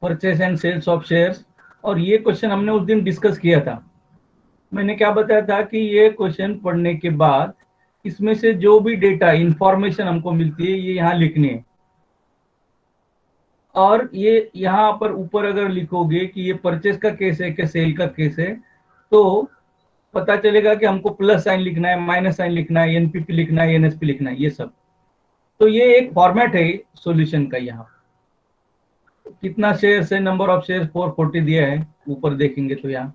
Purchase and sales of shares. और ये question हमने उस दिन डिस्कस किया था। मैंने क्या बताया था कि ये क्वेश्चन पढ़ने के बाद इसमें से जो भी डेटा इंफॉर्मेशन हमको मिलती है ये यहाँ लिखनी है। और ये यहाँ पर ऊपर अगर लिखोगे कि ये परचेस का केस है कि सेल का केस है, तो पता चलेगा कि हमको प्लस साइन लिखना है, माइनस साइन लिखना है, एनपीपी लिखना है, एनएसपी लिखना है, ये सब। तो ये एक फॉर्मेट है सॉल्यूशन का। यहाँ कितना शेयर है, नंबर ऑफ शेयर 440 दिया है, ऊपर देखेंगे तो यहाँ।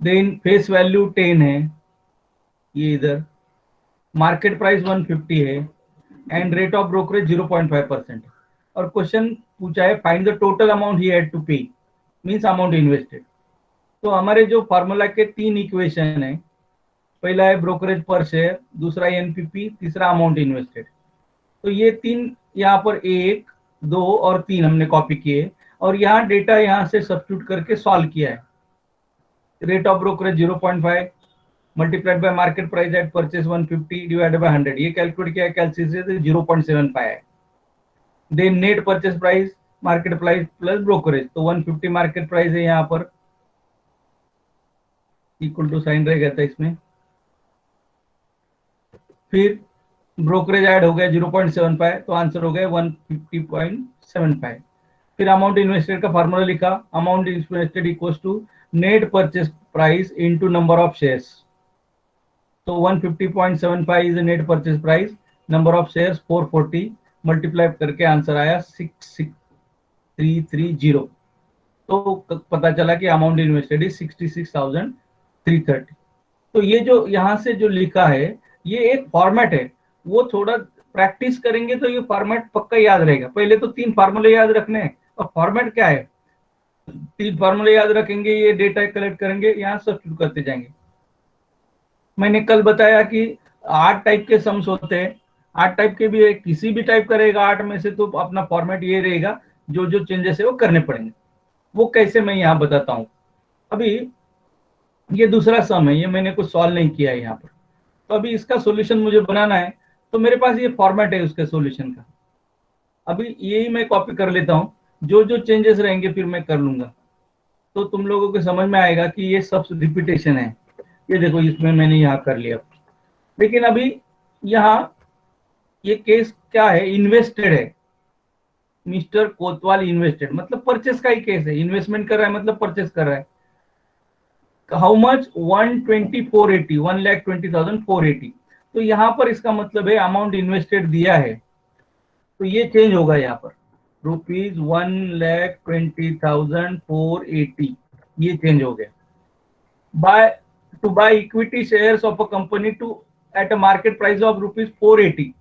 देन फेस वैल्यू 10 है, ये इधर मार्केट प्राइस 150 है, एंड रेट ऑफ ब्रोकरेज 0.5%। और क्वेश्चन पूछा है find the total amount he had to pay, means amount invested. तो हमारे जो फार्मूला के 3 इक्वेशन है, पहला है ब्रोकरेज पर शेयर, दूसरा एनपीपी, तीसरा अमाउंट इन्वेस्टेड। तो ये 3 यहाँ पर 1, 2 और 3 हमने कॉपी किए और यहाँ डेटा यहाँ से सब्स्टिट्यूट करके सॉल्व किया है। Rate of brokerage 0.5 multiplied by market price at purchase 150 divided by 100, ये कैलकुलेट किया, कैलकुलेशन 0.75 है। Then net purchase price market price plus brokerage, तो 150 मार्केट प्राइस है यहाँ पर, इक्वल टू साइन रहेगा था इसमें। फिर ब्रोकरेज ऐड हो गया 0.75, तो आंसर हो गया 150.75। फिर अमाउंट इन्वेस्टेड का फार्मूला लिखा, amount invested equals to net purchase price into number of shares. तो 150.75 is net purchase price, number of shares 440, multiply करके आंसर आया 66330। तो पता चला कि अमाउंट इन्वेस्टेड इज 66,330। तो ये जो यहाँ से जो लिखा है ये एक फॉर्मेट है, वो थोड़ा प्रैक्टिस करेंगे तो ये फॉर्मेट पक्का याद रहेगा। पहले तो 3 फार्मूले याद रखने हैं। और फॉर्मेट क्या है, 3 फार्मूले याद रखेंगे, ये डेटा कलेक्ट करेंगे, यहाँ सब्स्टिट्यूट करते जाएंगे। मैंने कल बताया कि 8 टाइप के सम्स होते हैं, 8 टाइप के भी, किसी भी टाइप करेगा 8 में से, तो अपना फॉर्मेट ये रहेगा, जो जो चेंजेस है वो करने पड़ेंगे। वो कैसे मैं यहाँ बताता हूँ। अभी ये दूसरा सम है, ये मैंने कुछ सॉल्व नहीं किया है यहाँ पर। तो अभी इसका सॉल्यूशन मुझे बनाना है, तो मेरे पास ये फॉर्मेट है उसके सॉल्यूशन का। अभी यही मैं कॉपी कर लेता हूँ, जो जो चेंजेस रहेंगे फिर मैं कर लूंगा, तो तुम लोगों को समझ में आएगा कि ये सब रिपीटेशन है। ये देखो इसमें मैंने यहाँ कर लिया। लेकिन अभी यहाँ ये केस क्या है, इन्वेस्टेड है, मिस्टर कोतवाल इन्वेस्टेड, मतलब परचेस का ही केस है। इन्वेस्टमेंट कर रहा है मतलब परचेस कर रहा है। How much, 120,480, 1,20,480। तो यहाँ पर इसका मतलब है अमाउंट इन्वेस्टेड दिया है, तो ये चेंज होगा यहाँ पर, ₹1,20,480, ये चेंज हो गया। Buy two buy equity shares of a company to at a market price of ₹480,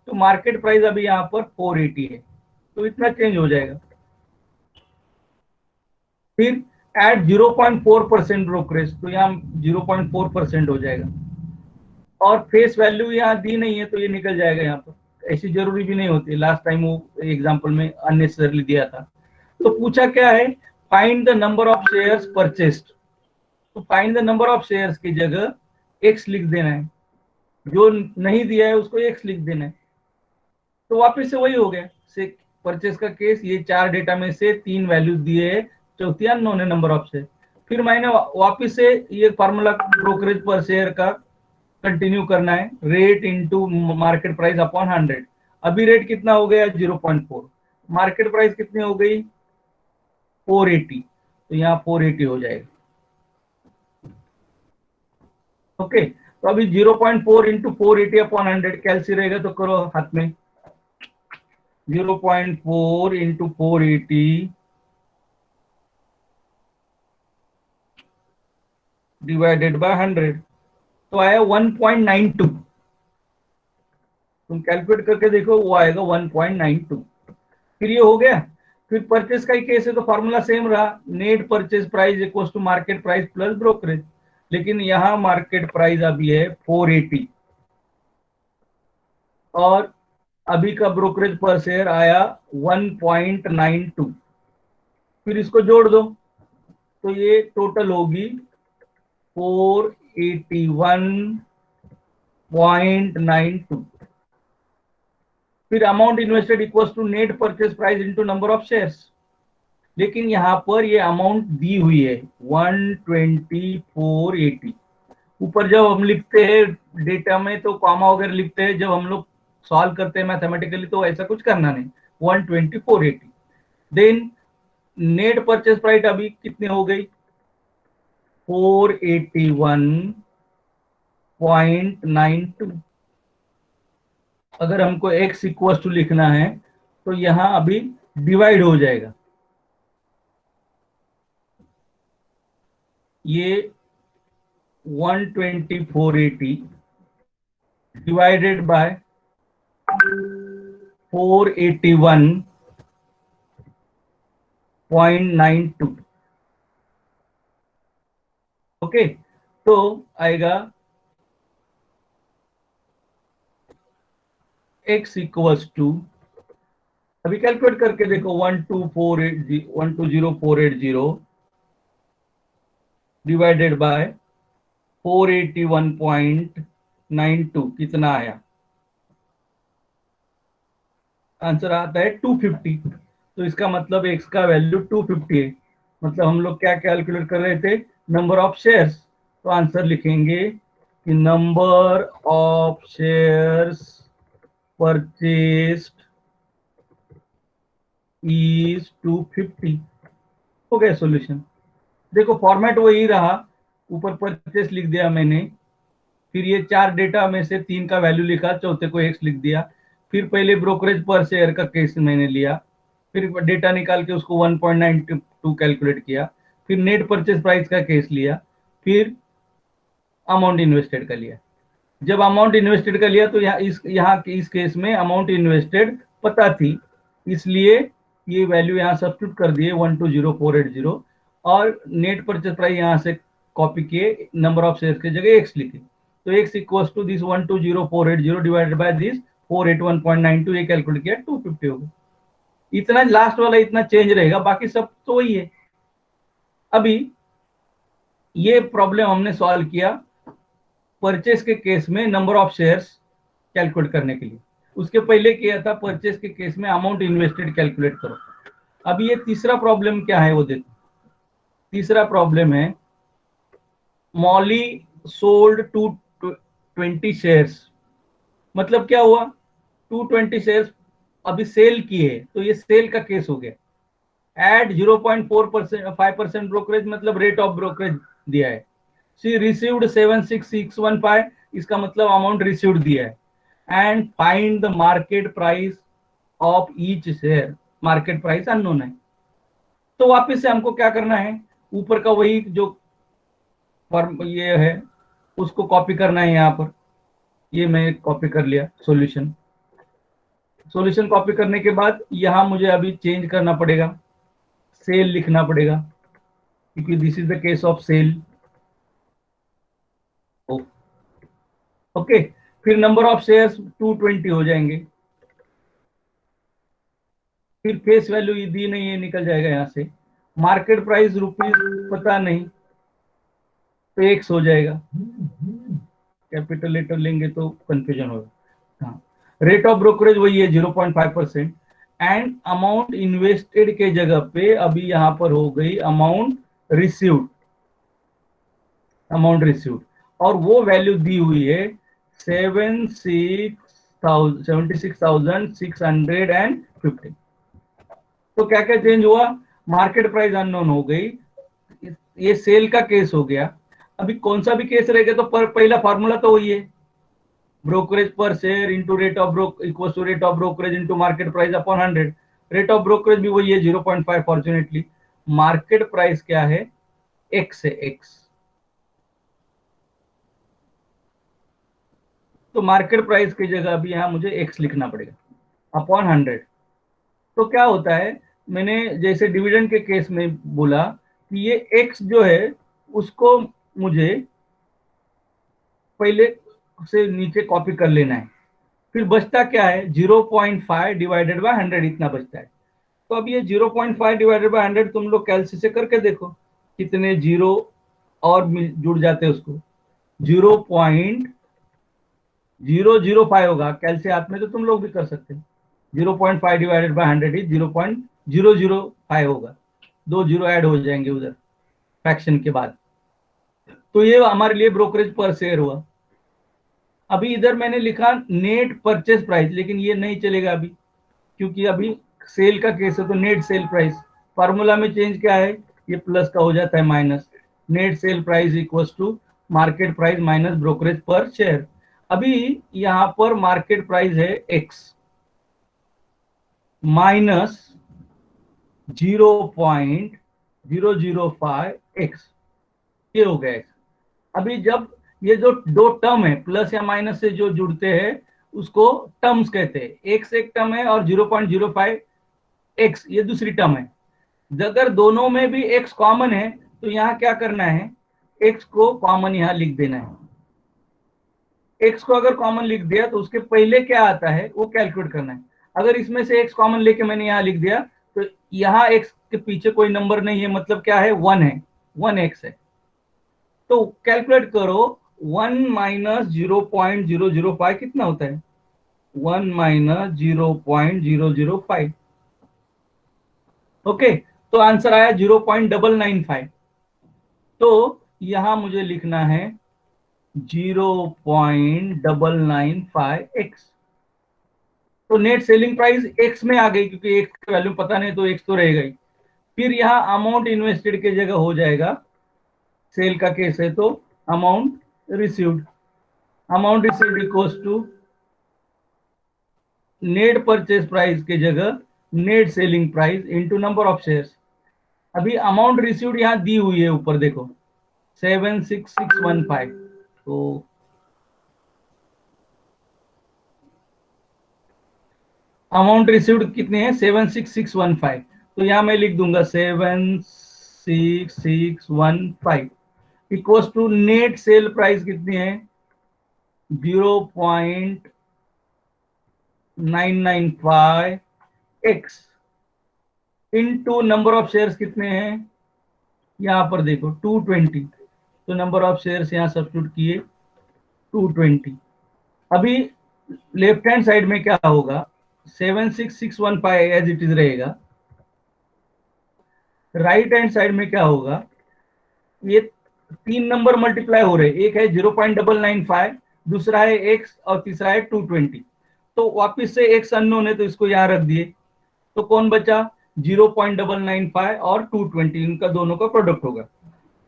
तो मार्केट प्राइस अभी यहाँ पर 480 है, तो इतना चेंज हो जाएगा। फिर एट 0.4% ब्रोकरेज, तो यहाँ 0.4% हो जाएगा। और फेस वैल्यू यहाँ दी नहीं है तो ये निकल जाएगा यहाँ पर, ऐसी जरूरी भी नहीं होती। लास्ट टाइम वो एग्जांपल में अननेसेसरली दिया था। तो पूछा क्या है, find the number of shares purchased. तो find the number of shares की जगह एक्स लिख देना है, जो नहीं दिया है उसको एक्स लिख देना है। तो वापस से वही हो गया, से परचेस का केस, ये 4 डेटा में से 3 वैल्यूज दिए है, चौथी अननोन है नंबर ऑफ शेयर। फिर मैंने वापस से ये फार्मूला ब्रोकरेज पर शेयर का कंटिन्यू करना है, rate into market price upon 100। अभी रेट कितना हो गया, 0.4, मार्केट प्राइस कितनी हो गई 480, तो यहाँ 480 हो जाएगा। ओके, तो अभी 0.4 इंटू 480 अपॉन 100 कैलसी रहेगा, तो करो हाथ में, 0.4 इंटू 480 डिवाइडेड बाय 100, तो आया 1.92। तुम कैलकुलेट करके देखो, वो आएगा 1.92। फिर ये हो गया। फिर परचेस का ही केस है तो फॉर्मूला सेम रहा, net purchase price equal to market price plus brokerage. लेकिन यहाँ मार्केट प्राइस अभी है 480 और अभी का ब्रोकरेज पर शेयर आया 1.92। फिर इसको जोड़ दो, तो ये टोटल होगी 481.92। फिर amount invested equals to net purchase price into number of shares. लेकिन यहाँ पर ये अमाउंट दी हुई है 12480। ऊपर जब हम लिखते हैं डेटा में तो कॉमा वगैरह लिखते हैं, जब हम लोग सॉल्व करते हैं मैथमेटिकली तो ऐसा कुछ करना नहीं। 12480। देन नेट परचेस प्राइस अभी कितनी हो गई? 481.92। अगर हमको x इक्वल टू लिखना है तो यहां अभी डिवाइड हो जाएगा। ये 12480 डिवाइडेड बाय 481.92। ओके, तो आएगा x इक्वल्स टू, अभी कैलकुलेट करके देखो, 120,480 डिवाइडेड बाय 481.92 कितना आया? आंसर आता है 250। तो इसका मतलब x का वैल्यू 250 है। मतलब हम लोग क्या कैलकुलेट कर रहे थे? Number of shares. तो आंसर लिखेंगे कि number of shares purchased is 250। हो गया सॉल्यूशन। देखो फॉर्मेट वही रहा, ऊपर परचेस लिख दिया मैंने, फिर ये चार डेटा में से तीन का वैल्यू लिखा, चौथे को एक्स लिख दिया, फिर पहले ब्रोकरेज पर शेयर का केस मैंने लिया, फिर डेटा निकाल के उसको 1.92 कैलकुलेट किया, फिर नेट परचेस प्राइस का केस लिया, फिर अमाउंट इन्वेस्टेड का लिया। जब अमाउंट इन्वेस्टेड का लिया तो यहाँ इस केस में अमाउंट इन्वेस्टेड पता थी, इसलिए ये वैल्यू यहाँ सब्स्टिट्यूट कर दिए 120,480, और नेट परचेस प्राइस यहाँ से कॉपी किए, नंबर ऑफ शेयर्स की जगह एक्स लिखे। तो x equals to this 120,480 divided by this 481.92, ये कैलकुलेट किया 250 हो गया। इतना लास्ट वाला इतना चेंज रहेगा, बाकी सब तो वही है। अभी ये प्रॉब्लम हमने सॉल्व किया परचेस के केस में नंबर ऑफ शेयर्स कैलकुलेट करने के लिए। उसके पहले किया था परचेस के केस में अमाउंट इन्वेस्टेड कैलकुलेट करो। अब ये तीसरा प्रॉब्लम क्या है वो देखो। तीसरा प्रॉब्लम है मॉली सोल्ड 220 शेयर्स। मतलब क्या हुआ? 220 शेयर्स अभी सेल किए, तो ये सेल का केस हो गया। एड 0.4% 5% ब्रोकरेज, मतलब रेट ऑफ ब्रोकरेज दिया है। शी रिसीव्ड 76615, इसका मतलब अमाउंट रिसीव्ड दिया है। And find the market price of each share. Market price unknown है। तो वापस से हमको क्या करना है? ऊपर का वही जो फॉर्म ये है उसको कॉपी करना है यहाँ पर। ये मैं कॉपी कर लिया सॉल्यूशन। सॉल्यूशन कॉपी करने के बाद यहाँ मुझे अभी चेंज करना पड़ेगा, सेल लिखना पड़ेगा, क्योंकि this is the case of sale. Okay, फिर नंबर ऑफ शेयर्स 220 हो जाएंगे, फिर फेस वैल्यू दी नहीं है, निकल जाएगा यहाँ से। मार्केट प्राइस रुपीज पता नहीं, तो एक्स हो जाएगा। कैपिटल लेटर लेंगे तो कंफ्यूजन होगा। हाँ, रेट ऑफ ब्रोकरेज वही है 0.5%। एंड अमाउंट इन्वेस्टेड के जगह पे अभी यहाँ पर हो गई अमाउंट रिसीव्ड। अमाउंट रिसीव्ड और वो वैल्यू दी हुई है 76,650। तो क्या क्या चेंज हुआ? मार्केट प्राइस अननोन हो गई, ये सेल का केस हो गया। अभी कौन सा भी केस रहेगा तो पहला फॉर्मूला तो वही है, brokerage per share into rate of broke equal to rate of brokerage into market price upon 100। Rate of brokerage भी वही है 0.5। फॉर्चुनेटली मार्केट प्राइस क्या है? एक्स है, एक्स। तो मार्केट प्राइस की जगह अभी यहाँ मुझे एक्स लिखना पड़ेगा अपॉन 100। तो क्या होता है, मैंने जैसे डिविडेंड के केस में बोला कि ये एक्स जो है उसको मुझे पहले से नीचे कॉपी कर लेना है। फिर बचता क्या है? 0.5 डिवाइडेड बाय 100, इतना बचता है। तो अब ये 0.5 डिवाइडेड बाय 100 तुम लोग कैलसी से करके देखो कितने जीरो और जुड़ जाते हैं उसको। 0.005 होगा। कैलसी हाथ में तो तुम लोग भी कर सकते हैं। 0.5 डिवाइडेड बाय 100 इज 0.005 होगा। 2 जीरो ऐड हो जाएंगे उधर फ्रैक्शन के बाद। तो ये हमारे लिए ब्रोकरेज पर शेयर हुआ। अभी इधर मैंने लिखा नेट परचेज प्राइस, लेकिन ये नहीं चलेगा अभी, क्योंकि अभी सेल का केस है। तो नेट सेल प्राइस फार्मूला में चेंज क्या है, ये प्लस का हो जाता है minus. Net sale price equals to market price minus brokerage per share. अभी यहां पर मार्केट प्राइस है एक्स माइनस 0.005x, ये हो गया। अभी जब ये जो दो टर्म है प्लस या माइनस से जो जुड़ते हैं उसको टर्म्स कहते हैं। एक्स एक टर्म है और 0.05 एक्स ये दूसरी टर्म है। अगर दोनों में भी एक्स कॉमन है तो यहाँ क्या करना है, एक्स को कॉमन यहाँ लिख देना है। एक्स को अगर कॉमन लिख दिया तो उसके पहले क्या आता है वो कैलकुलेट करना है। अगर इसमें से एक्स कॉमन लेके मैंने यहाँ लिख दिया तो यहाँ एक्स के पीछे कोई नंबर नहीं है, मतलब क्या है, 1 है, 1x है। तो कैलकुलेट करो, 1 - 0.005 कितना होता है, 1 - 0.005। ओके, तो आंसर आया 0.995। तो यहां मुझे लिखना है 0.995x। तो नेट सेलिंग प्राइस एक्स में आ गई, क्योंकि एक्स की वैल्यू पता नहीं तो एक्स तो रहेगा ही। फिर यहाँ अमाउंट इन्वेस्टेड की जगह हो जाएगा, सेल का केस है तो amount received. Amount received equals to net purchase price की जगह net selling price into number of shares. अभी अमाउंट रिसीव्ड यहाँ दी हुई है ऊपर देखो 76615। तो अमाउंट रिसीव्ड कितने हैं 76615। तो यहां मैं लिख दूंगा 76615 equals to net sale price कितनी है 0.995x into number of shares कितने हैं, यहां पर देखो 220। तो नंबर ऑफ शेयर्स यहां सब्स्टिट्यूट किए 220। अभी लेफ्ट हैंड साइड में क्या होगा, 76615 एज इट इज रहेगा। राइट हैंड साइड में क्या होगा, ये तीन नंबर मल्टीप्लाई हो रहे, एक है 0.995, दूसरा है एक्स और तीसरा है 220। तो वापिस से एक्स अननोन है तो इसको यहां रख दिए। तो कौन बचा, 0.995 और 220, इनका दोनों का प्रोडक्ट होगा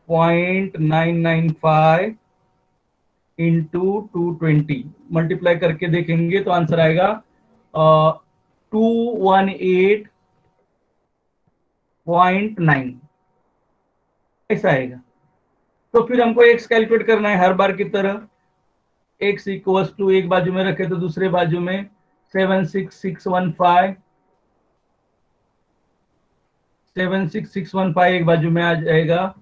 0.995 इंटू 220 मल्टीप्लाई करके देखेंगे तो आंसर आएगा 218.9 ऐसा आएगा। तो फिर हमको एक्स कैलकुलेट करना है हर बार की तरह। एक्स इक्वल्स टू एक बाजू में रखे तो दूसरे बाजू में 76615, 76615 एक बाजू में आ जाएगा,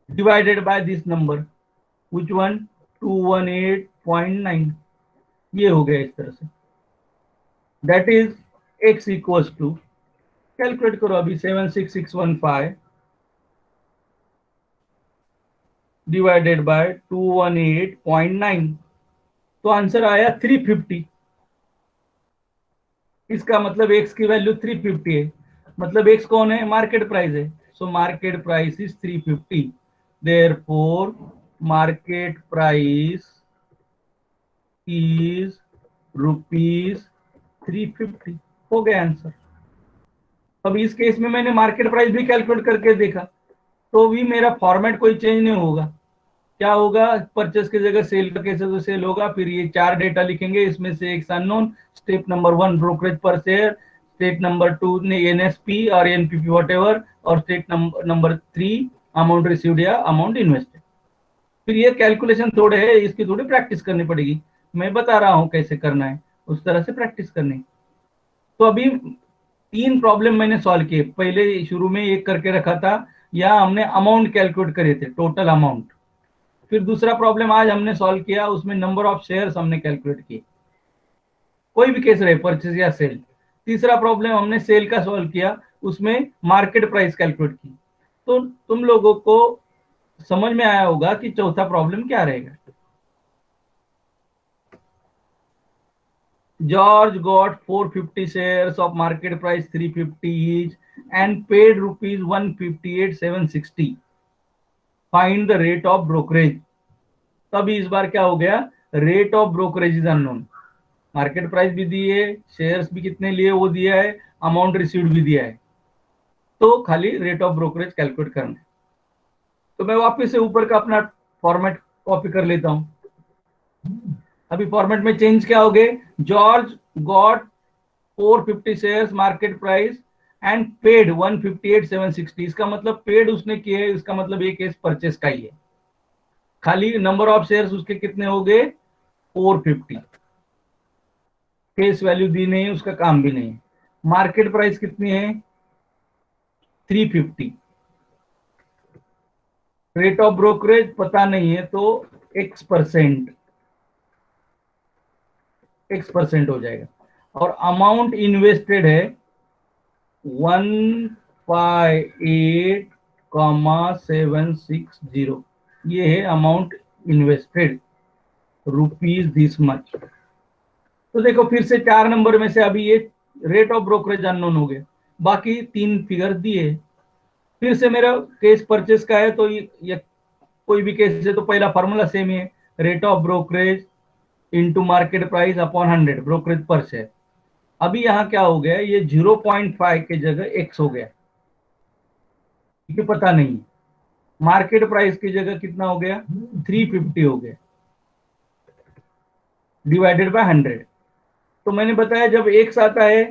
divided by this number which one 218.9। ये हो गया इस तरह से। That is x equals to, calculate करो अभी 76615 डिवाइडेड बाय 218.9। तो आंसर आया 350। इसका मतलब एक्स की वैल्यू 350 है, मतलब एक्स कौन है, मार्केट प्राइस है। So market price is 350, therefore market price is ₹350। हो गया आंसर। अब इस केस में मैंने मार्केट प्राइस भी कैलकुलेट करके देखा तो भी मेरा फॉर्मेट कोई चेंज नहीं होगा। क्या होगा, परचेस की जगह सेल का कैसे तो सेल होगा, फिर ये चार डेटा लिखेंगे, इसमें से एक unknown, step number 1 brokerage per share, step number 2 ने एनएसपी और एनपीपी वॉटेवर, और स्टेप नंबर 3 अमाउंट रिसीव्ड या अमाउंट इन्वेस्टेड। फिर ये कैलकुलेशन थोड़े है, इसकी थोड़ी प्रैक्टिस करनी पड़ेगी। मैं बता रहा हूँ कैसे करना है, उस तरह से प्रैक्टिस करनी। तो अभी तीन प्रॉब्लम मैंने सॉल्व किए। पहले शुरू में एक करके रखा था, यहाँ हमने अमाउंट कैलकुलेट करे थे, टोटल अमाउंट। फिर दूसरा प्रॉब्लम आज हमने सॉल्व किया, उसमें नंबर ऑफ शेयर्स हमने कैलकुलेट किए, कोई भी केस रहे, परचेज या सेल। तीसरा प्रॉब्लम हमने सेल का सॉल्व किया, उसमें मार्केट प्राइस कैलकुलेट की। तो तुम लोगों को समझ में आया होगा कि चौथा प्रॉब्लम क्या रहेगा। George got 450 shares of market price 350 each. and paid rupees 158,760. Find the rate of brokerage. तभी इस बार क्या हो गया, rate of brokerage is unknown. Market price भी दी है, शेयर्स भी कितने लिए वो दिया है, अमाउंट रिसीव्ड भी दिया है, तो खाली रेट ऑफ ब्रोकरेज कैलकुलेट करना है. तो मैं वापस से ऊपर का अपना फॉर्मेट कॉपी कर लेता हूं. अभी फॉर्मेट में चेंज क्या हो गए, George got 450 shares market price and paid 158,760. इसका मतलब पेड उसने किए, इसका मतलब ये केस परचेस का ही है. खाली नंबर ऑफ शेयर्स उसके कितने हो गए, 450. फेस वैल्यू दी नहीं है, उसका काम भी नहीं है. मार्केट प्राइस कितनी है, 350. रेट ऑफ ब्रोकरेज पता नहीं है, तो x% हो जाएगा. और अमाउंट इन्वेस्टेड है 158,760. ये है amount invested, rupees this much. तो देखो फिर से 4 नंबर में से अभी ये रेट ऑफ ब्रोकरेज अननोन हो गए, बाकी 3 फिगर दिए. फिर से मेरा केस परचेस का है, तो ये कोई भी केस है तो पहला फॉर्मूला सेम है, rate of brokerage into market price upon 100 brokerage per share. अभी यहाँ क्या हो गया, ये 0.5 के जगह x हो गया, क्योंकि पता नहीं. मार्केट प्राइस की जगह कितना हो गया, 350 हो गया, डिवाइडेड बाय 100. तो मैंने बताया जब x आता है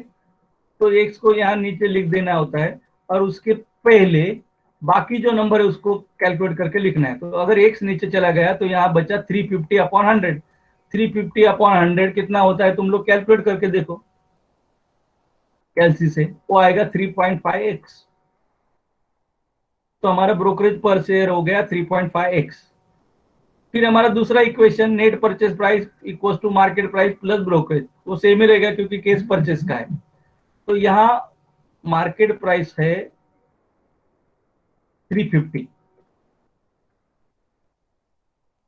तो x को यहाँ नीचे लिख देना होता है, और उसके पहले बाकी जो नंबर है उसको कैलकुलेट करके लिखना है. तो अगर x नीचे चला गया तो यहाँ बचा 350 अपॉन 100. 350 अपॉन 100 कितना होता है, तुम लोग कैलकुलेट करके देखो कैलसी से, वो आएगा 3.5x. तो हमारा ब्रोकरेज पर शेयर हो गया 3.5x. फिर हमारा दूसरा equation, net purchase price equal to market price plus brokerage, वो सेम ही रहेगा क्योंकि केस परचेज का है. तो यहाँ मार्केट प्राइस है 350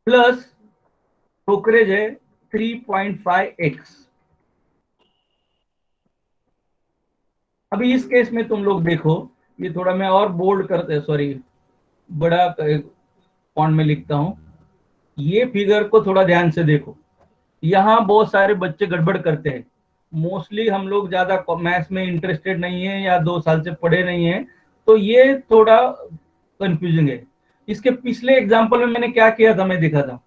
प्लस ब्रोकरेज है 3.5x. अभी इस केस में तुम लोग देखो, ये थोड़ा मैं और बोल्ड करते, सॉरी बड़ा फॉन्ट में लिखता हूं. ये फिगर को थोड़ा ध्यान से देखो. यहाँ बहुत सारे बच्चे गड़बड़ करते हैं. मोस्टली हम लोग ज्यादा मैथ्स में इंटरेस्टेड नहीं है या 2 साल से पढ़े नहीं है, तो ये थोड़ा कंफ्यूजिंग है. इसके पिछले एग्जांपल में मैंने क्या किया था, मैं दिखा था.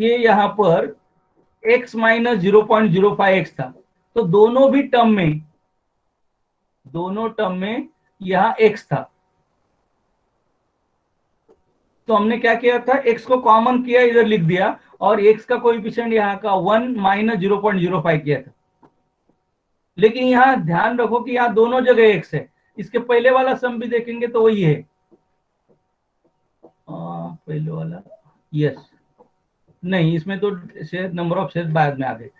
ये यहाँ पर x माइनस 0.05x था, तो दोनों टर्म में यहाँ x था. तो हमने क्या किया था, x को कॉमन किया, इधर लिख दिया, और x का कोएफिशिएंट यहाँ का 1 माइनस 0.05 किया था. लेकिन यहाँ ध्यान रखो कि यहाँ दोनों जगह x है. इसके पहले वाला सम भी देखेंगे तो वही है, पहले वाला, यस, नहीं इसमें तो शेयर नंबर ऑफ शेयर बाद में आ गए.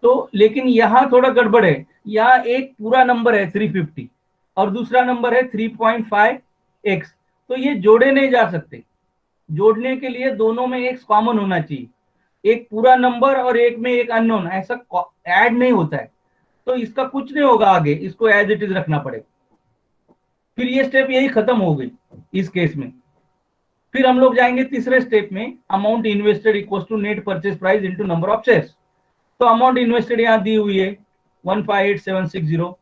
तो लेकिन यहाँ थोड़ा गड़बड़ है. यहाँ एक पूरा नंबर है 350 और दूसरा नंबर है 3.5x. तो ये जोड़े नहीं जा सकते. जोड़ने के लिए दोनों में x कॉमन होना चाहिए. एक पूरा नंबर और एक में एक अननोन, ऐसा ऐड नहीं होता है. तो इसका कुछ नहीं होगा आगे, इसको एज इट इज रखना पड़ेगा. फिर ये स्टेप यही खत्म हो गई इस केस में. फिर हम लोग जाएंगे तीसरे स्टेप में, amount invested equal to net purchase price into number of shares. तो अमाउंट इन्वेस्टेड यहाँ दी हुई है 158,760.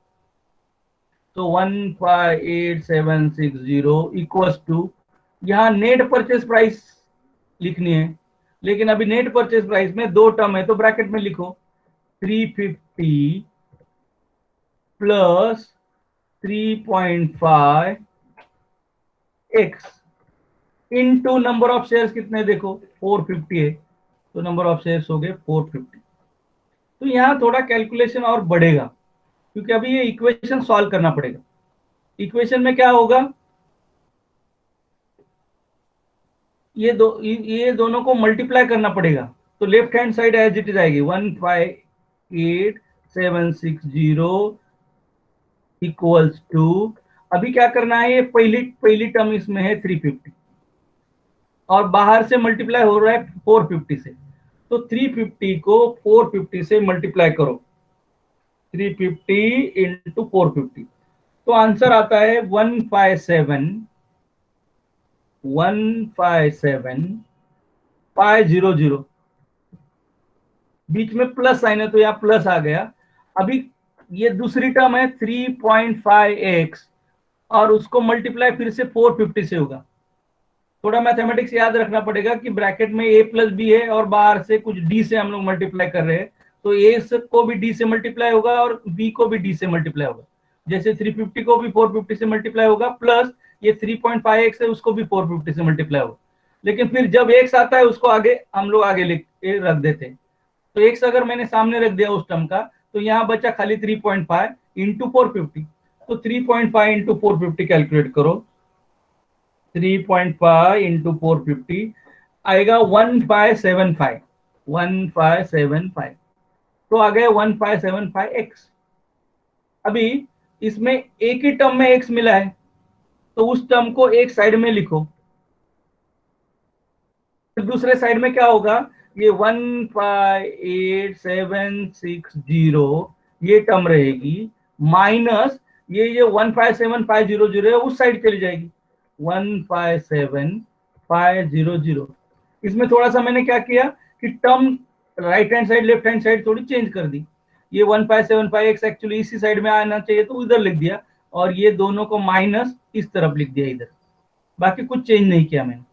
तो 158,760 इक्वल्स टू, यहाँ नेट परचेज प्राइस लिखनी है. लेकिन अभी नेट परचेज प्राइस में 2 टर्म है, तो ब्रैकेट में लिखो 350 plus 3.5x into number of shares कितने देखो 450 है, तो नंबर ऑफ शेयर्स हो गए 450. तो यहाँ थोड़ा कैलकुलेशन और बढ़ेगा, क्योंकि अभी ये इक्वेशन सॉल्व करना पड़ेगा. इक्वेशन में क्या होगा, ये दोनों को मल्टीप्लाई करना पड़ेगा. तो left hand side as it is आएगी 158,760 इक्वल्स टू, अभी क्या करना है, ये पहली टर्म इसमें है 350 और बाहर से मल्टीप्लाई हो रहा है 450 से. तो 350 को 450 से मल्टीप्लाई करो, 350 इंटू 450, तो आंसर आता है 157,500। बीच में प्लस साइन है तो यहाँ प्लस आ गया। अभी ये दूसरी टर्म है 3.5x, और उसको मल्टीप्लाई फिर से 450 से होगा। थोड़ा मैथमेटिक्स याद रखना पड़ेगा कि ब्रैकेट में a प्लस बी है और बाहर से कुछ d से हम लोग मल्टीप्लाई कर रहे हैं, तो a को भी d से मल्टीप्लाई होगा और b को भी d से मल्टीप्लाई होगा। जैसे 350 को भी 450 से मल्टीप्लाई होगा, प्लस ये 3.5x है उसको भी 450 से मल्टीप्लाई होगा। लेकिन फिर जब x आता है उसको आगे हम लोग आगे रख देते हैं। तो x अगर मैंने सामने रख दिया उस टर्म का, तो यहाँ बचा खाली 3.5 इंटू 450। तो 3.5 इंटू 450 कैलकुलेट करो, 3.5 इंटू 450 आएगा 1575, 1575। तो आ गया 1575x। अभी इसमें एक ही टर्म में x मिला है, तो उस टर्म को एक साइड में लिखो। फिर दूसरे साइड में क्या होगा, ये 158760 ये टर्म रहेगी, माइनस ये 157500 है उस साइड चली जाएगी, 157500। इसमें थोड़ा सा मैंने क्या किया कि term right hand side left hand side थोड़ी चेंज कर दी। ये 1575x एक्चुअली इसी साइड में आना चाहिए तो उधर लिख दिया, और ये दोनों को माइनस इस तरफ लिख दिया इधर, बाकी कुछ चेंज नहीं किया मैंने।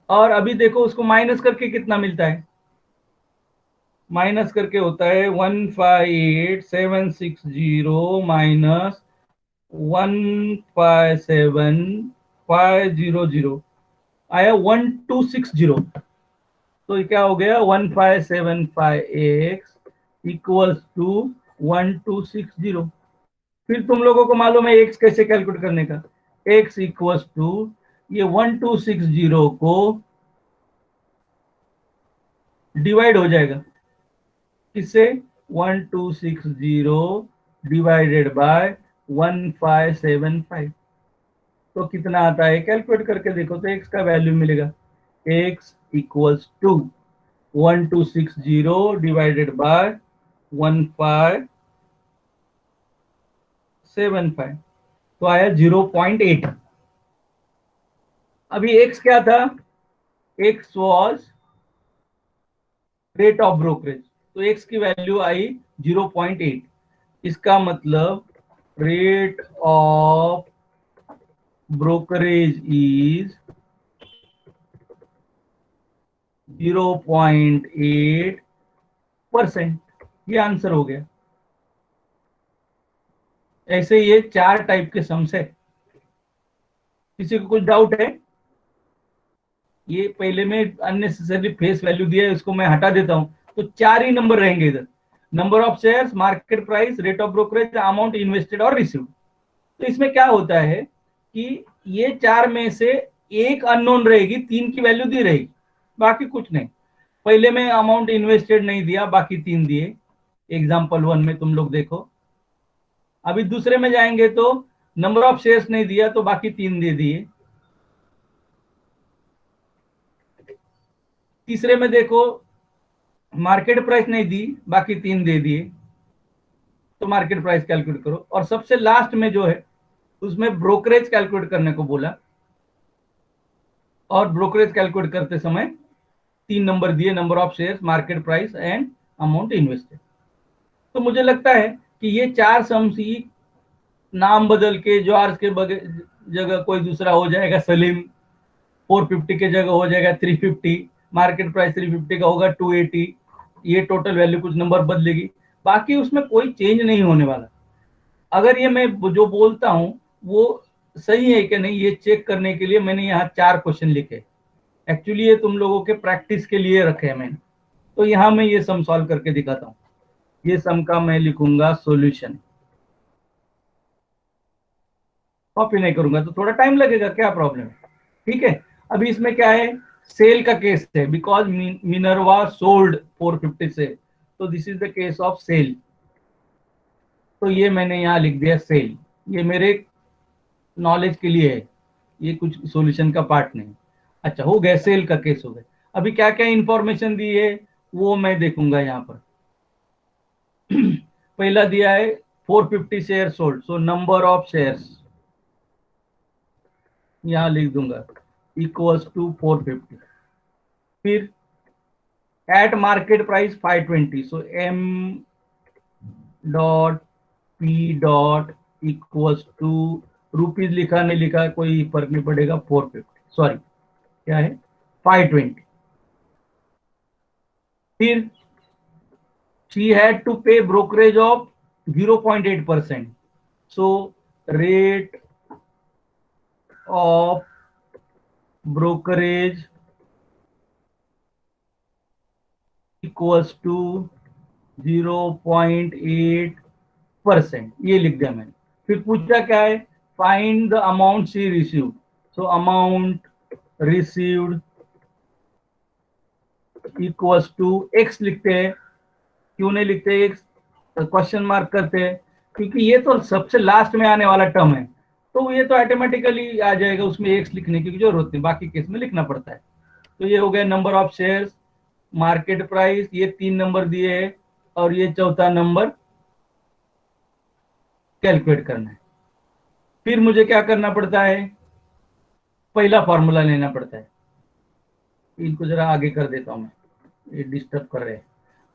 और अभी देखो उसको माइनस करके कितना मिलता है, माइनस करके होता है 158760 माइनस 157500 आया 1260। तो क्या हो गया 1575x इक्वल्स टू 1260। फिर तुम लोगों को मालूम है x कैसे कैलकुलेट करने का, x इक्वल्स टू ये 1260 को डिवाइड हो जाएगा किससे, 1260 डिवाइडेड बाय 1575। तो कितना आता है कैलकुलेट करके देखो, तो x का वैल्यू मिलेगा, x equals to 1260 divided by 1575, तो आया 0.8। अभी x क्या था, x was rate of brokerage, तो x की वैल्यू आई 0.8। इसका मतलब रेट ऑफ ब्रोकरेज इज 0.8%। ये आंसर हो गया। ऐसे ये 4 टाइप के सम्स है। किसी को कुछ डाउट है, ये पहले में अननेसेसरी फेस वैल्यू दिया है, इसको मैं हटा देता हूं, तो 4 ही नंबर रहेंगे इधर, number of shares, market price, rate of brokerage, amount invested और रिसीव्ड। तो इसमें क्या होता है कि ये 4 में से एक अननोन रहेगी, 3 की वैल्यू दी रहेगी, बाकी कुछ नहीं। पहले में अमाउंट इन्वेस्टेड नहीं दिया, बाकी 3 दिए, एग्जाम्पल 1 में तुम लोग देखो। अभी दूसरे में जाएंगे तो नंबर ऑफ शेयर्स नहीं दिया, तो बाकी 3 दे दिए। तीसरे में देखो मार्केट प्राइस नहीं दी, बाकी 3 दे दिए, तो मार्केट प्राइस कैलकुलेट करो। और सबसे लास्ट में जो है उसमें ब्रोकरेज कैलकुलेट करने को बोला, और ब्रोकरेज कैलकुलेट करते समय 3 नंबर दिए, number of shares, market price and amount invested. तो मुझे लगता है कि ये 4 सम्स ही नाम बदल के जॉर्ज के जगह कोई दूसरा हो जाएगा, सलीम 450 के जगह हो जाएगा 350, मार्केट प्राइस 350 का होगा 280, ये टोटल वैल्यू कुछ नंबर बदलेगी, बाकी उसमें कोई चेंज नहीं होने वाला। अगर ये मैं जो बोलता हूं वो सही है कि नहीं, ये चेक करने के लिए मैंने यहाँ 4 क्वेश्चन लिखे। एक्चुअली ये तुम लोगों के प्रैक्टिस के लिए रखे हैं मैंने। तो यहाँ मैं ये सम सॉल्व करके दिखाता हूँ। ये सम का मैं लिखूंगा सॉल्यूशन, कॉपी नहीं करूंगा तो थोड़ा टाइम लगेगा, क्या प्रॉब्लम है, ठीक है। अभी इसमें क्या है, सेल का केस है, बिकॉज मिनर्वा सोल्ड 450 से, तो this is the case of sale. तो ये मैंने यहाँ लिख दिया सेल, ये मेरे नॉलेज के लिए है, ये कुछ सॉल्यूशन का पार्ट नहीं। अच्छा हो गया, सेल का केस हो गया। अभी क्या क्या इंफॉर्मेशन दी है, वो मैं देखूंगा यहाँ पर। पहला दिया है 450 share sold, so number of shares यहां लिख दूंगा इक्वल्स टू 450। फिर at market price 520, so M dot P dot equals to, rupees लिखा नहीं लिखा कोई फर्क नहीं पड़ेगा, 450 सॉरी क्या है 520। फिर she had to pay brokerage of 0.8%, so rate of brokerage equals to 0.8%, ये लिख दिया मैंने। फिर पूछा क्या है, find the amount she received, so amount received equals to x लिखते हैं। क्यों नहीं लिखते एक्स, क्वेश्चन मार्क करते हैं, क्योंकि ये तो सबसे लास्ट में आने वाला टर्म है, तो ये तो ऑटोमेटिकली आ जाएगा, उसमें एक्स लिखने की जरूरत नहीं, बाकी केस में लिखना पड़ता है। तो ये हो गया number of shares, market price, ये 3 नंबर दिए हैं, और ये चौथा नंबर कैलकुलेट करना है। फिर मुझे क्या करना पड़ता है, पहला फॉर्मूला लेना पड़ता है। इनको जरा आगे कर देता हूं मैं, ये डिस्टर्ब कर रहे हैं।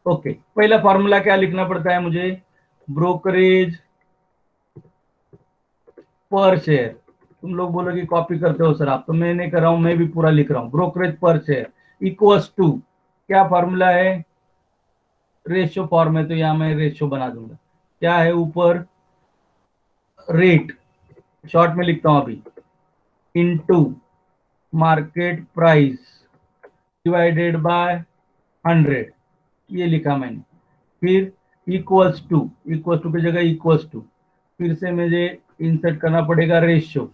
ओके, पहला फॉर्मूला क्या लिखना पड़ता है मुझे, ब्रोकरेज पर शेयर। तुम लोग बोलोगे कॉपी करते हो सर आप, तो मैं नहीं कर रहा हूं, मैं भी पूरा लिख रहा हूं। Brokerage per share equals to, क्या फॉर्मूला है, रेशियो फॉर्म है, तो यहां मैं रेशियो बना दूंगा। क्या है ऊपर, रेट, शॉर्ट में लिखता हूं अभी, into market price divided by 100, ये लिखा मैंने। फिर इक्वल्स टू, इक्वल्स टू की जगह इक्वल्स टू, फिर से मुझे इंसर्ट करना पड़ेगा रेशियो,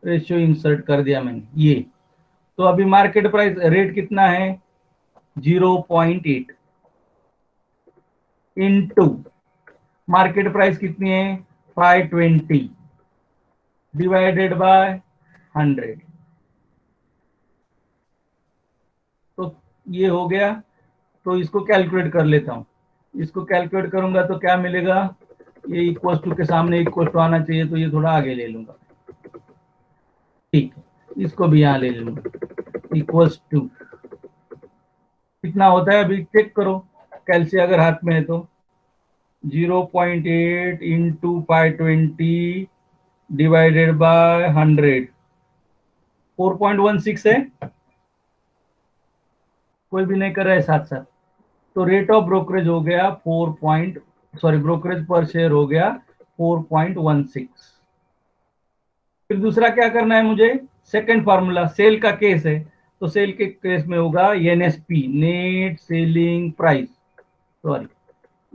रेशियो इंसर्ट कर दिया मैंने ये। तो अभी मार्केट प्राइस रेट कितना है 0.8 इनटू मार्केट प्राइस कितनी है 520 डिवाइडेड बाय 100, तो ये हो गया। तो इसको कैलकुलेट कर लेता हूं, इसको कैलकुलेट करूंगा तो क्या मिलेगा, ये इक्वल टू के सामने इक्वल टू आना चाहिए, तो ये थोड़ा आगे ले लूंगा, ठीक है, इसको भी यहां ले लूंगा, इक्वल्स टू कितना होता है अभी चेक करो, कैलसी अगर हाथ में है तो 0.8 इंटू 520 डिवाइडेड बाय 100, 4.16 है, कोई भी नहीं कर रहा है साथ साथ। तो रेट ऑफ ब्रोकरेज हो गया 4 सॉरी ब्रोकरेज पर शेयर हो गया 4.16। फिर दूसरा क्या करना है मुझे, सेकंड फार्मूला, सेल का केस है, तो सेल के केस में होगा NSP, net selling price, sorry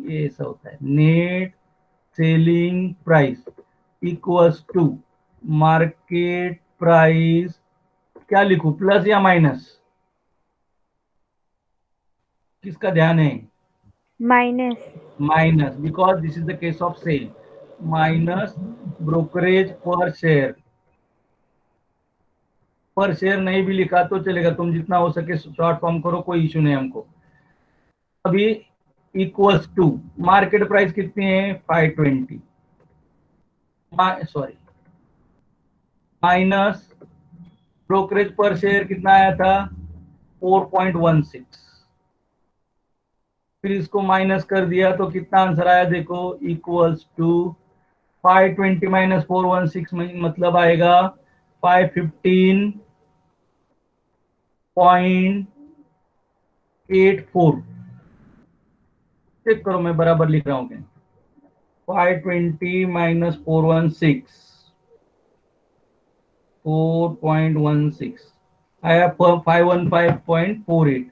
ये ऐसा होता है, net selling price equals to market price, क्या लिखूं प्लस या माइनस, किसका ध्यान है, minus. Minus, because this is the case of sale, minus brokerage per share, per share नहीं भी लिखा तो चलेगा, तुम जितना हो सके शॉर्ट फॉर्म करो, कोई इश्यू नहीं हमको। अभी इक्वल्स टू मार्केट प्राइस कितनी है 520, sorry minus brokerage per share कितना आया था 4.16, फिर इसको माइनस कर दिया तो कितना आंसर आया देखो, इक्वल्स टू 520 माइनस 416 मतलब आएगा 515.84, चेक करो मैं बराबर लिख रहा हूँ क्या, 520 माइनस 416 आया 515.48,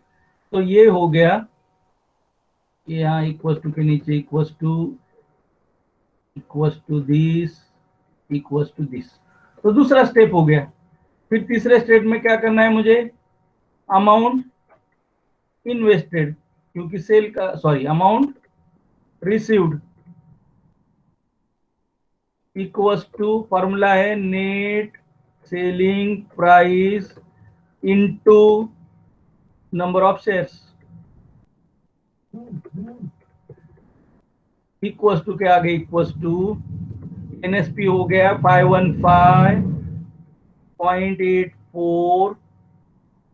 तो ये हो गया, यहाँ इक्वल टू के नीचे equal to this equal to this, तो दूसरा स्टेप हो गया। फिर तीसरे स्टेप में क्या करना है मुझे, अमाउंट इन्वेस्टेड, क्योंकि सेल का sorry amount received equals to, formula है net selling price into number of shares, equals to क्या आ गया, इक्वल्स टू एनएसपी हो गया 515.84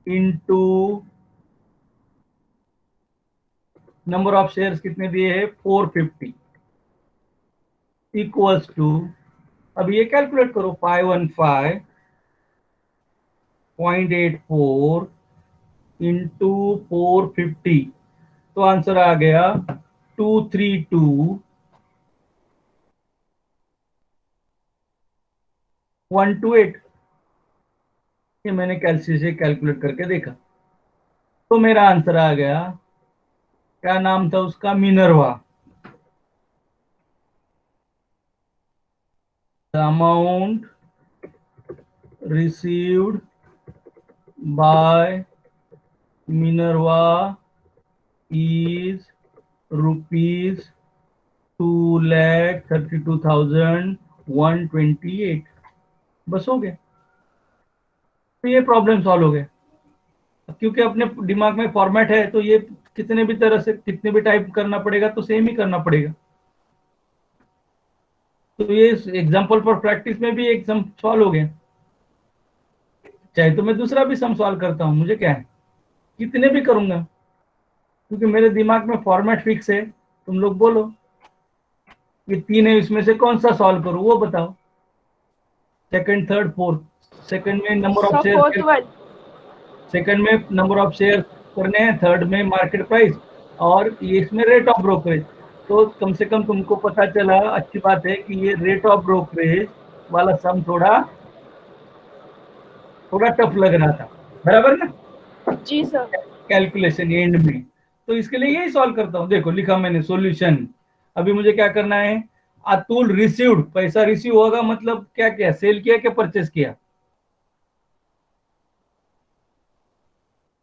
इंटू नंबर ऑफ शेयर्स कितने दिए हैं 450 इक्वल्स टू, अब ये कैलकुलेट करो 515.84 इंटू 450, तो आंसर आ गया 232.128। ये मैंने कैलसी से कैलकुलेट करके देखा, तो मेरा आंसर आ गया, क्या नाम था उसका, Minerva. The amount received by Minerva is rupees 2,32,128। बस हो गया, तो ये प्रॉब्लम सॉल्व हो गया। क्योंकि अपने दिमाग में फॉर्मेट है, तो ये कितने भी तरह से कितने भी टाइप करना पड़ेगा तो सेम ही करना पड़ेगा। तो ये एग्जाम्पल पर प्रैक्टिस में भी एक सम सॉल्व हो गया। चाहे तो मैं दूसरा भी सम सॉल्व करता हूं, मुझे क्या है, कितने भी करूंगा, क्योंकि मेरे दिमाग में फॉर्मेट फिक्स है। तुम लोग बोलो ये तीन है, इसमें से कौन सा सॉल्व करूं वो बताओ। Second, third, fourth. सेकंड में number of sir fourth share, one. Second में नंबर ऑफ शेयर करने हैं, थर्ड में मार्केट प्राइस, और ये इसमें रेट ऑफ ब्रोकरेज। तो कम से कम तुमको पता चला, अच्छी बात है कि ये रेट ऑफ ब्रोकरेज वाला सम थोड़ा थोड़ा टफ लग रहा था, बराबर ना, जी सर। कैलकुलेशन एंड में। तो इसके लिए यही सॉल्व करता हूँ। देखो लिखा मैंने सॉल्यूशन। अभी मुझे क्या करना है, अतुल रिसीव्ड, पैसा रिसीव होगा मतलब क्या किया, सेल किया कि परचेस किया,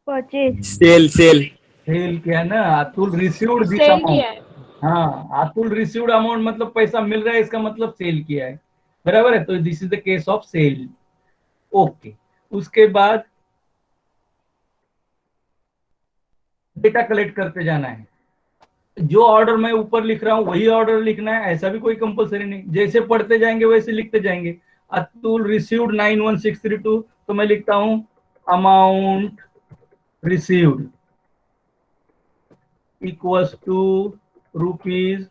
परचेज। Cell cell. सेल किया ना। Atul received this sale amount, किया है। हाँ, अतुल रिसीव्ड अमाउंट मतलब पैसा मिल रहा है, इसका मतलब सेल किया है, बराबर है। तो this is the case of sale. Okay, उसके बाद डेटा कलेक्ट करते जाना है। जो ऑर्डर मैं ऊपर लिख रहा हूं वही ऑर्डर लिखना है, ऐसा भी कोई कंपलसरी नहीं, जैसे पढ़ते जाएंगे वैसे लिखते जाएंगे। अतुल रिसीव्ड 91632, तो मैं लिखता हूं amount received equals to rupees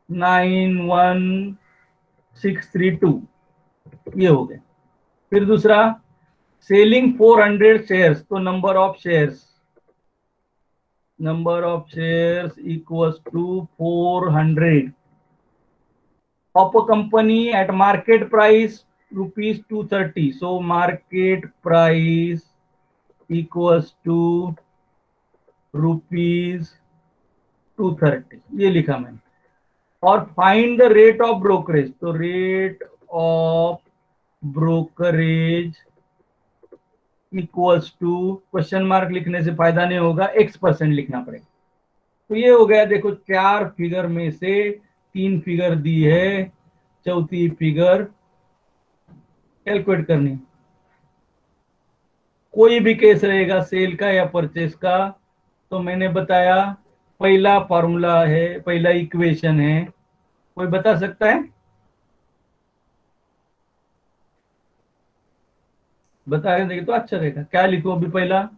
91632, ये हो गया। फिर दूसरा, सेलिंग 400 शेयर्स, तो number of shares equals to 400 of a company at market price rupees 230, so market price equals to rupees 230, ये लिखा मैंने। और find the rate of brokerage, तो rate of brokerage equals to, question mark लिखने से फायदा नहीं होगा, x% लिखना पड़ेगा। तो ये हो गया। देखो 4 फिगर में से 3 फिगर दी है, चौथी फिगर कैलकुलेट करनी। कोई भी केस रहेगा सेल का या परचेस का, तो मैंने बताया पहला फॉर्मूला है, पहला इक्वेशन है। कोई बता सकता है, बता देंगे तो अच्छा रहेगा। क्या लिखो अभी पहला, नहीं,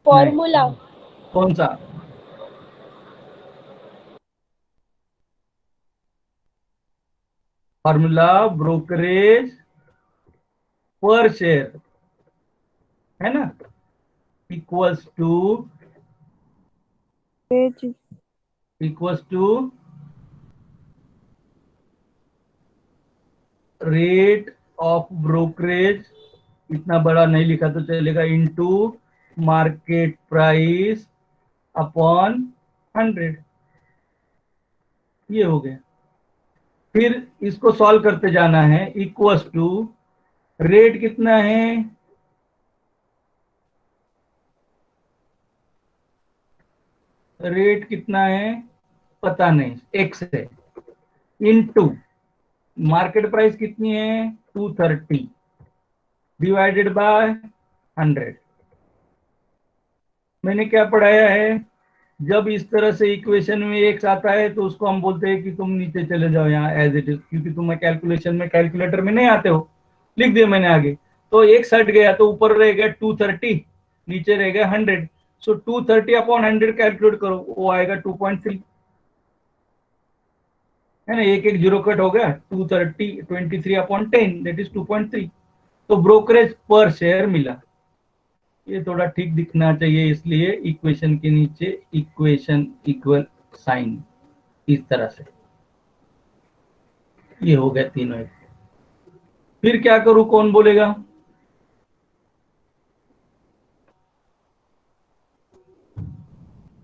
फॉर्मूला। कौन सा, फॉर्मूला ब्रोकरेज पर शेयर है ना, equals to, equals to rate of brokerage, इतना बड़ा नहीं लिखा तो चलेगा, इनटू मार्केट प्राइस अपॉन 100, ये हो गया। फिर इसको सॉल्व करते जाना है, इक्वल्स टू रेट कितना है, रेट कितना है पता नहीं, एक्स है, इनटू मार्केट प्राइस कितनी है 230 डिवाइडेड बाय 100, मैंने क्या पढ़ाया है, जब इस तरह से इक्वेशन में एक्स आता है तो उसको हम बोलते हैं कि तुम नीचे चले जाओ यहाँ एज इट इज, क्योंकि तुम्हें कैलकुलेशन में कैलकुलेटर में नहीं आते हो, लिख दिया मैंने आगे। तो एक्स हट गया तो ऊपर रह गया 230, नीचे रह गया 100। सो 230 अपॉन 100 कैलकुलेट करो, वो आएगा 2.3, है ना, एक एक जीरो कट हो गया, 230 23 अपॉन 10 दैट इज 2.3। तो ब्रोकरेज पर शेयर मिला। ये थोड़ा ठीक दिखना चाहिए, इसलिए इक्वेशन के नीचे इक्वेशन इक्वल साइन इस तरह से, ये हो गया तीनों एक। फिर क्या करूं, कौन बोलेगा?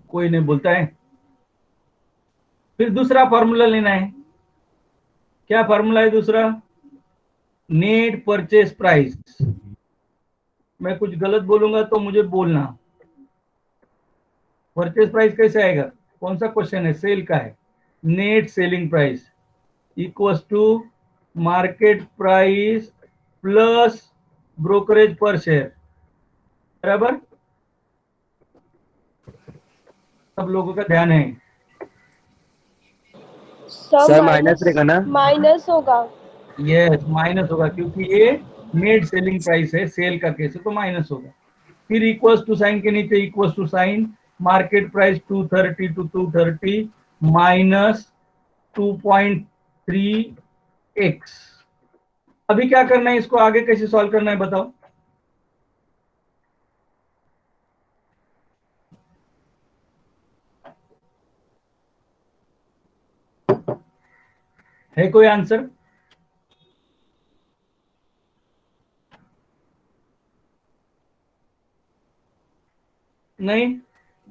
कोई नहीं बोलता है। फिर दूसरा फॉर्मूला लेना है। क्या फॉर्मूला है दूसरा? Net purchase price. मैं कुछ गलत बोलूंगा तो मुझे बोलना। परचेज प्राइस कैसे आएगा? कौन सा क्वेश्चन है? सेल का है। Net selling price equals to market price plus brokerage per share, बराबर। सब लोगों का ध्यान है। सर माइनस रहेगा ना? माइनस होगा। यस, माइनस होगा, क्योंकि ये नेट सेलिंग प्राइस है, सेल का केस है तो माइनस होगा। फिर इक्वल्स टू साइन के नीचे equals to sign market price 230 to 230 minus 2.3x। अभी क्या करना है, इसको आगे कैसे सॉल्व करना है बताओ। है कोई आंसर? नहीं?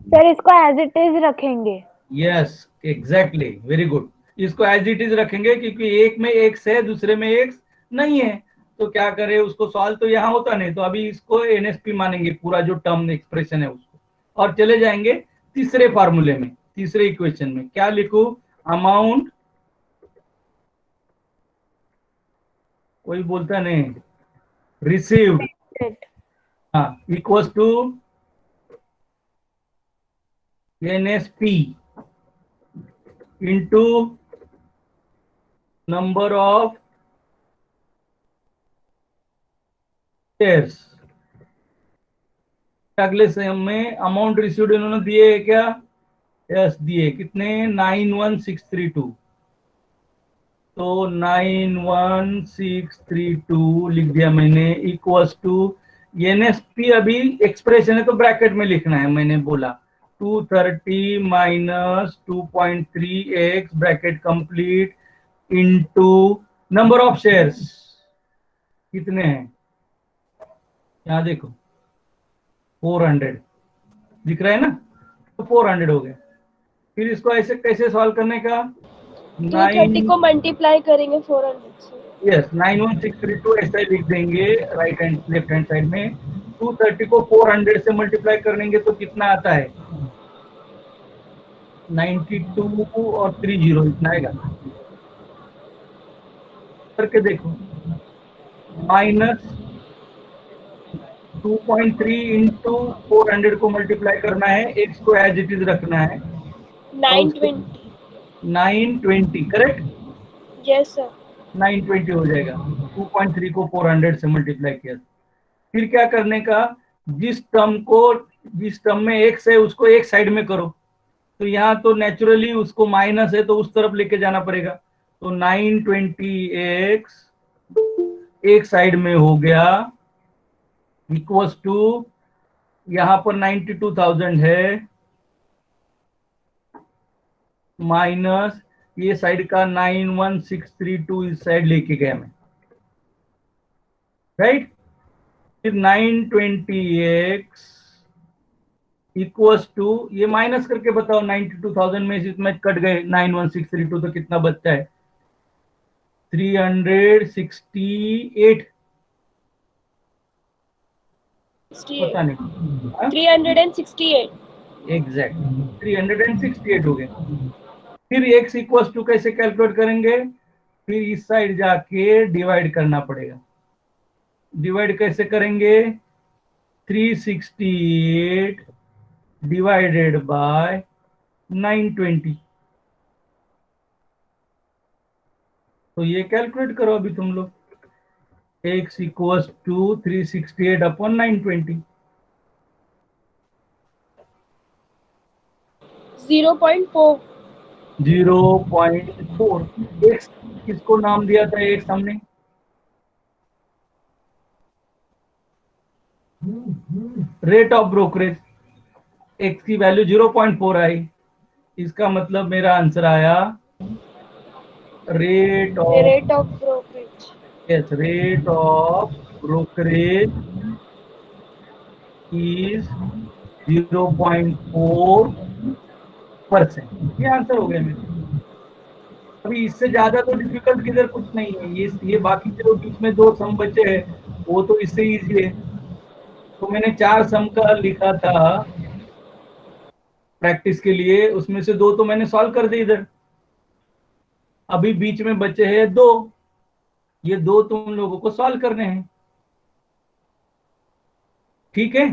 सर इसको एज इट इज रखेंगे। Yes, exactly, very good. इसको एज इट इज रखेंगे, क्योंकि एक में एक्स है, दूसरे में एक्स नहीं है। तो क्या करें उसको सॉल्व, तो यहाँ होता नहीं, तो अभी इसको एनएसपी मानेंगे, पूरा जो टर्म एक्सप्रेशन है उसको, और चले जाएंगे तीसरे फार्मूले में, तीसरे इक्वेशन में। क्या लिखूं? अमाउंट, कोई बोलता नहीं, रिसीव्ड, हाँ, equals to NSP into number of shares. अगले से हमें अमाउंट रिसीव्ड इन्होंने दिए है क्या? यस, दिए। कितने? 91632। तो 91632 लिख दिया मैंने, इक्वल्स टू एनएसपी, अभी एक्सप्रेशन है तो ब्रैकेट में लिखना है, मैंने बोला 230 minus 2.3x bracket complete into number of shares. कितने हैं यहाँ देखो, 400 दिख रहा है ना, तो 400 हो गया। फिर इसको ऐसे कैसे सॉल्व करने का? 230 को मल्टीप्लाई करेंगे 400 से। यस, 91632 ऐसा ही लिख देंगे, right hand left hand side में। 230 को 400 से मल्टीप्लाई करेंगे तो कितना आता है? 92 और 30 इतना आएगा। करके देखो, माइनस 2.3 इंटू 400 को मल्टीप्लाई करना है, एक्स को एज इट इज रखना है, 920। 920, करेक्ट। Yes sir. 920 हो जाएगा, 2.3 को 400 से मल्टीप्लाई किया। फिर क्या करने का, जिस टर्म को, जिस टर्म में एक्स है उसको एक साइड में करो। तो यहाँ तो नेचुरली उसको माइनस है तो उस तरफ लेके जाना पड़ेगा। तो 920x एक साइड में हो गया, इक्वल्स टू, यहाँ पर 92,000 है, माइनस ये साइड का 91632 इस साइड लेके गया मैं, राइट। फिर 920x इक्वल्स टू, ये माइनस करके बताओ, 92,000 में इसमें कट गए 91632 तो कितना बचता है? 368। पता नहीं, 368। एग्जैक्ट 368 हो गए। फिर x इक्वल्स टू कैसे कैलकुलेट करेंगे? फिर इस साइड जाके डिवाइड करना पड़ेगा। डिवाइड कैसे करेंगे? 368 डिवाइडेड बाय 920। तो ये कैलकुलेट करो अभी तुम लोग, x equals to 368 upon 920। 0.4. 0.4। x किसको नाम दिया था, x हमने रेट ऑफ ब्रोकरेज, x की वैल्यू 0.4 आई, इसका मतलब मेरा आंसर आया rate of, Rate of brokerage. Yes, rate of brokerage is 0.4%। ये आंसर हो गया मेरा। अभी इससे ज्यादा तो डिफिकल्ट किधर कुछ नहीं है, ये बाकी जो बीच में दो सम बचे हैं वो तो इससे इजी है। तो मैंने 4 सम का लिखा था प्रैक्टिस के लिए, उसमें से 2 तो मैंने सॉल्व कर दिए इधर। अभी बीच में बचे हैं 2, ये 2 तुम लोगों को सॉल्व करने हैं, ठीक है।